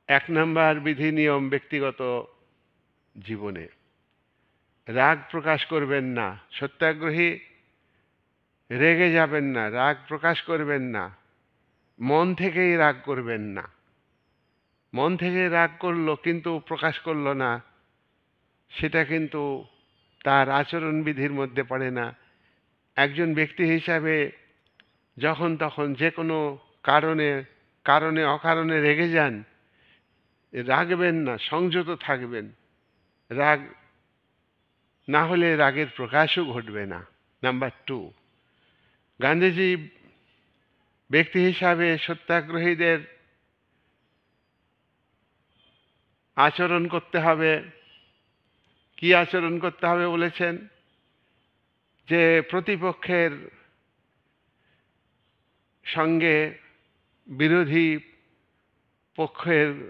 এক নাম্বার বিধি নিয়ম ব্যক্তিগত জীবনে রাগ প্রকাশ করবেন না। সত্যাগ্রহী রেগে যাবেন না, রাগ প্রকাশ করবেন না, মন থেকেই রাগ করবেন না। মন থেকে রাগ করলো কিন্তু প্রকাশ করলো না, সেটা কিন্তু তার আচরণবিধির মধ্যে পড়ে না। একজন ব্যক্তি হিসাবে যখন তখন যে কোনো কারণে কারণে অকারণে রেগে যান, রাগবেন না, সংযত থাকবেন। রাগ না হলে রাগের প্রকাশও ঘটবে না। নাম্বার 2, গান্ধীজি ব্যক্তি হিসাবে সত্যাগ্রহীদের আচরণ করতে হবে। কি আচরণ করতে হবে বলেছেন? যে প্রতিপক্ষের সঙ্গে বিরোধী পক্ষের